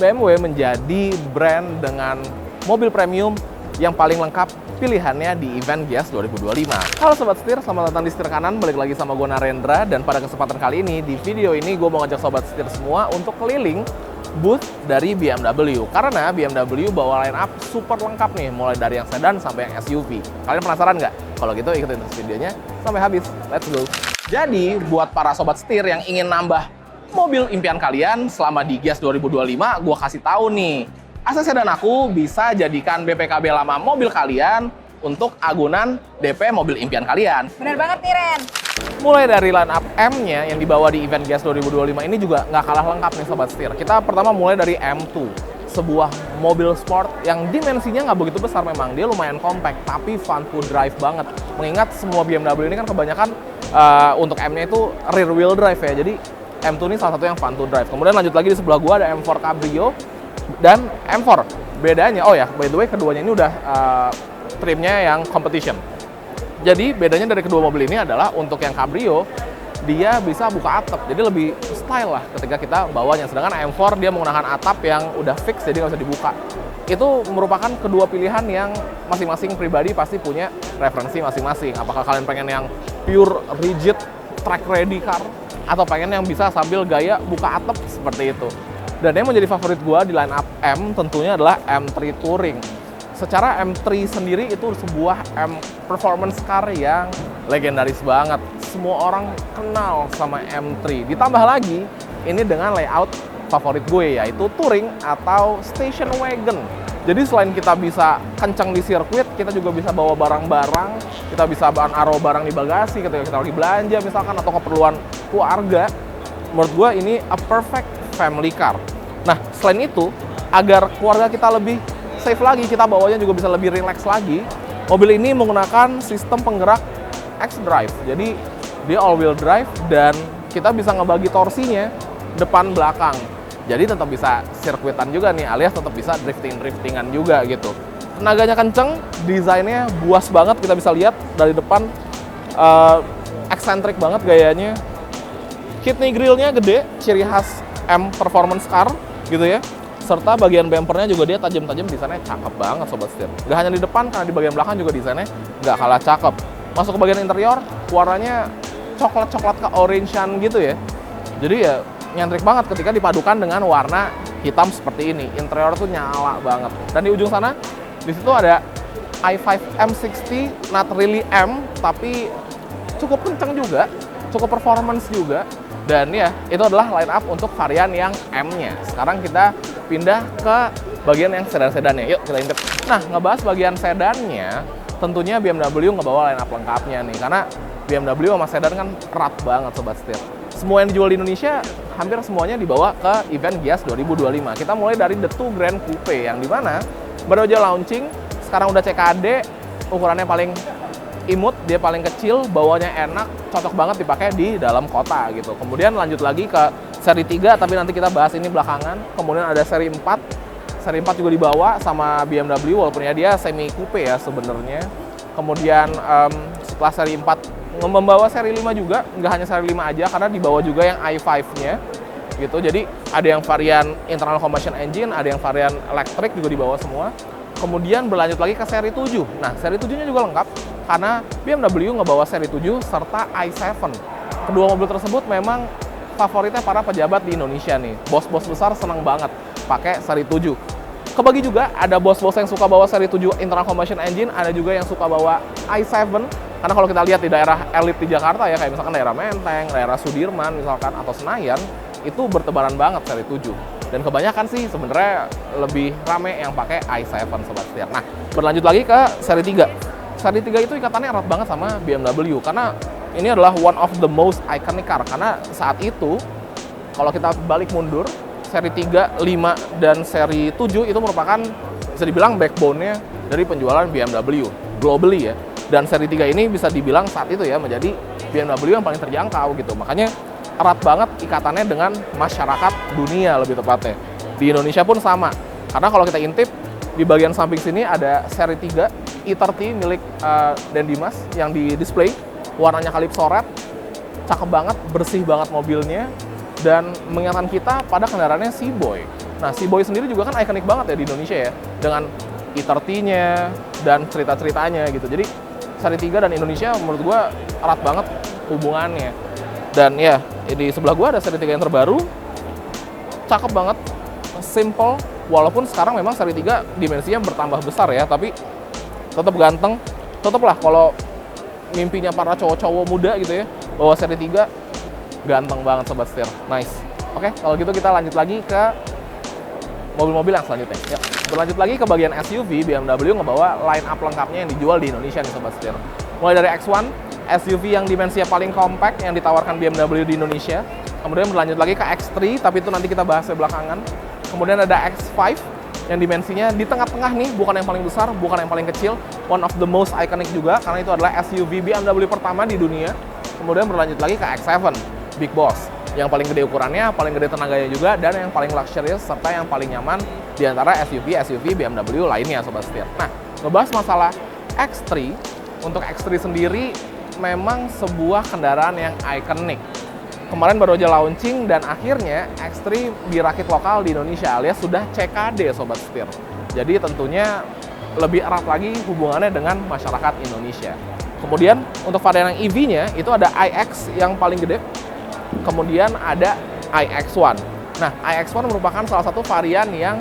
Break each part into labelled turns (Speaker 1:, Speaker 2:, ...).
Speaker 1: BMW menjadi brand dengan mobil premium yang paling lengkap pilihannya di event Gias 2025. Halo Sobat Setir, selamat datang di Setir Kanan. Balik lagi sama gue Narendra, dan pada kesempatan kali ini, di video ini gue mau ngajak Sobat Setir semua untuk keliling booth dari BMW. Karena BMW bawa line up super lengkap nih, mulai dari yang sedan sampai yang SUV. Kalian penasaran nggak? Kalau gitu ikutin terus videonya sampai habis. Let's go! Jadi, buat para Sobat Setir yang ingin nambah mobil impian kalian selama di Gias 2025, gue kasih tahu nih, AC sedan aku bisa jadikan BPKB lama mobil kalian untuk agunan DP mobil impian kalian.
Speaker 2: Bener banget nih, Ren.
Speaker 1: Mulai dari line up M-nya yang dibawa di event Gias 2025 ini juga nggak kalah lengkap nih Sobat Setir. Kita pertama mulai dari M2, sebuah mobil sport yang dimensinya nggak begitu besar memang. Dia lumayan compact, tapi fun to drive banget. Mengingat semua BMW ini kan kebanyakan untuk M-nya itu rear wheel drive ya, jadi M2 ini salah satu yang fun to drive. Kemudian lanjut lagi di sebelah gua ada M4 Cabrio dan M4. Bedanya, oh ya, by the way, keduanya ini udah trimnya yang competition. Jadi bedanya dari kedua mobil ini adalah untuk yang Cabrio, dia bisa buka atap, jadi lebih style lah ketika kita bawanya. Sedangkan M4 dia menggunakan atap yang udah fix, jadi nggak bisa dibuka. Itu merupakan kedua pilihan yang masing-masing pribadi pasti punya referensi masing-masing. Apakah kalian pengen yang pure rigid track ready car, atau pengen yang bisa sambil gaya buka atap seperti itu. Dan yang menjadi favorit gua di line up M tentunya adalah M3 Touring. Secara M3 sendiri itu sebuah M performance car yang legendaris banget. Semua orang kenal sama M3. Ditambah lagi ini dengan layout favorit gue, yaitu touring atau station wagon. Jadi selain kita bisa kencang di sirkuit, kita juga bisa bawa barang-barang, kita bisa naruh barang di bagasi ketika kita lagi belanja misalkan, atau keperluan keluarga. Menurut gue ini a perfect family car. Nah, selain itu, agar keluarga kita lebih safe lagi, kita bawanya juga bisa lebih relax lagi, mobil ini menggunakan sistem penggerak X-Drive. Jadi dia all-wheel drive dan kita bisa ngebagi torsinya depan belakang. Jadi tetap bisa sirkuitan juga nih, alias tetap bisa driftingan juga gitu. Tenaganya kenceng, desainnya buas banget, kita bisa lihat dari depan, eksentrik banget gayanya. Kidney grillnya gede, ciri khas M performance car gitu ya. Serta bagian bumpernya juga dia tajam-tajam, desainnya cakep banget Sobat Setir. Gak hanya di depan, karena di bagian belakang juga desainnya gak kalah cakep. Masuk ke bagian interior, warnanya coklat-coklat ke orange-an gitu ya. Jadi ya nyentrik banget ketika dipadukan dengan warna hitam seperti ini. Interior tuh nyala banget. Dan di ujung sana, di situ ada i5 M60, not really M, tapi cukup kenceng juga, cukup performance juga. Dan ya, itu adalah line up untuk varian yang M-nya. Sekarang kita pindah ke bagian yang sedan-sedannya. Yuk, kita intip. Nah, ngebahas bagian sedannya, tentunya BMW ngebawa line up lengkapnya nih. Karena BMW sama sedan kan erat banget Sobat Setir. Semua yang dijual di Indonesia, hampir semuanya dibawa ke event Gias 2025. Kita mulai dari The Two Grand Coupe, yang dimana baru aja launching, sekarang udah CKD, ukurannya paling imut, dia paling kecil, bawanya enak, cocok banget dipakai di dalam kota gitu. Kemudian lanjut lagi ke seri 3, tapi nanti kita bahas ini belakangan. Kemudian ada seri 4, seri 4 juga dibawa sama BMW, walaupun ya dia semi coupe ya sebenarnya. Kemudian setelah seri 4 membawa seri 5 juga, nggak hanya seri 5 aja, karena dibawa juga yang i5-nya gitu. Jadi ada yang varian internal combustion engine, ada yang varian elektrik juga dibawa semua. Kemudian berlanjut lagi ke seri 7. Nah, seri 7-nya juga lengkap, karena BMW ngebawa seri 7 serta i7. Kedua mobil tersebut memang favoritnya para pejabat di Indonesia nih. Bos-bos besar senang banget pakai seri 7. Kebagi juga, ada bos-bos yang suka bawa seri 7 internal combustion engine, ada juga yang suka bawa i7. Karena kalau kita lihat di daerah elit di Jakarta ya, kayak misalkan daerah Menteng, daerah Sudirman misalkan, atau Senayan, itu bertebaran banget seri 7. Dan kebanyakan sih sebenarnya lebih rame yang pakai i7 Sobat Setir. Nah, berlanjut lagi ke seri 3. Seri 3 itu ikatannya erat banget sama BMW, karena ini adalah one of the most iconic car. Karena saat itu, kalau kita balik mundur, seri 3, 5, dan seri 7 itu merupakan, bisa dibilang backbone-nya dari penjualan BMW globally ya. Dan seri 3 ini bisa dibilang saat itu ya menjadi BMW yang paling terjangkau gitu. Makanya erat banget ikatannya dengan masyarakat dunia lebih tepatnya. Di Indonesia pun sama. Karena kalau kita intip, di bagian samping sini ada seri 3 E30 milik Dan Dimas yang di display. Warnanya Calypso Red, cakep banget, bersih banget mobilnya. Dan mengingatkan kita pada kendaraannya Seaboy. Nah, si Boy sendiri juga kan ikonik banget ya di Indonesia ya, dengan E30-nya dan cerita-ceritanya gitu. Jadi seri 3 dan Indonesia menurut gua erat banget hubungannya. Dan ya, di sebelah gua ada seri 3 yang terbaru. Cakep banget, simple, walaupun sekarang memang seri 3 dimensinya bertambah besar ya, tapi tetap ganteng. Tetap lah kalau mimpinya para cowok-cowok muda gitu ya, bawa seri 3 ganteng banget sobat setir. Nice. Oke, kalau gitu kita lanjut lagi ke mobil-mobil yang selanjutnya. Ya, berlanjut lagi ke bagian SUV, BMW ngebawa line up lengkapnya yang dijual di Indonesia nih sobat setir. Mulai dari X1, SUV yang dimensinya paling compact yang ditawarkan BMW di Indonesia. Kemudian berlanjut lagi ke X3, tapi itu nanti kita bahas belakangan. Kemudian ada X5 yang dimensinya di tengah-tengah nih, bukan yang paling besar, bukan yang paling kecil. One of the most iconic juga, karena itu adalah SUV BMW pertama di dunia. Kemudian berlanjut lagi ke X7, Big Boss. Yang paling gede ukurannya, paling gede tenaganya juga, dan yang paling luxurious serta yang paling nyaman di antara SUV BMW lainnya sobat setir. Nah, ngebahas masalah X3, untuk X3 sendiri memang sebuah kendaraan yang ikonik. Kemarin baru aja launching dan akhirnya X3 dirakit lokal di Indonesia alias sudah CKD sobat setir. Jadi tentunya lebih erat lagi hubungannya dengan masyarakat Indonesia. Kemudian untuk varian yang EV-nya itu ada iX yang paling gede. Kemudian ada iX1. Nah, iX1 merupakan salah satu varian yang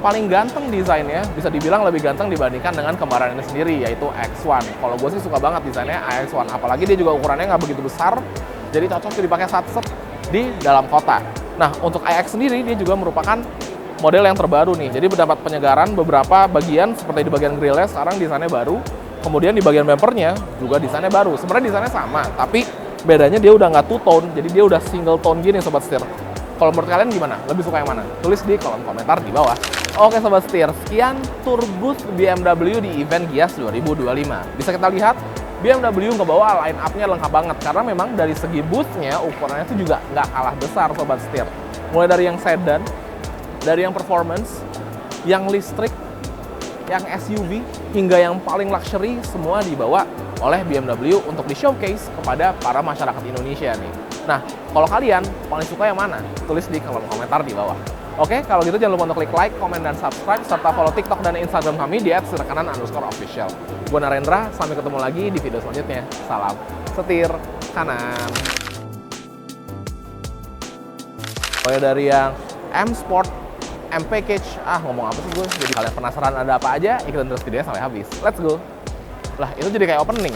Speaker 1: paling ganteng desainnya, bisa dibilang lebih ganteng dibandingkan dengan kembaran ini sendiri, yaitu X1. Kalau gue sih suka banget desainnya iX1, apalagi dia juga ukurannya nggak begitu besar, jadi cocok dipakai satset di dalam kota. Nah, untuk iX sendiri, dia juga merupakan model yang terbaru nih, jadi mendapat penyegaran beberapa bagian, seperti di bagian grillnya, sekarang desainnya baru, kemudian di bagian bumpernya juga desainnya baru. Sebenarnya desainnya sama, tapi bedanya dia udah nggak two tone, jadi dia udah single tone gini sobat setir. Kalau menurut kalian gimana? Lebih suka yang mana? Tulis di kolom komentar di bawah. Oke sobat setir, sekian tour booth BMW di event Gias 2025. Bisa kita lihat, BMW ngebawa line up-nya lengkap banget, karena memang dari segi booth-nya ukurannya itu juga nggak kalah besar sobat setir. Mulai dari yang sedan, dari yang performance, yang listrik, yang SUV, hingga yang paling luxury, semua dibawa oleh BMW untuk di-showcase kepada para masyarakat Indonesia nih. Nah, kalau kalian paling suka yang mana? Tulis di kolom komentar di bawah. Oke, kalau gitu jangan lupa untuk klik like, komen, dan subscribe, serta follow TikTok dan Instagram kami di @sirekanan_official. Gue Narendra, sampai ketemu lagi di video selanjutnya. Salam setir kanan. Mulai dari yang M Sport, M Package, ngomong apa sih gue? Jadi kalian penasaran ada apa aja, ikutin terus videonya sampai habis. Let's go! Lah, itu jadi kayak opening.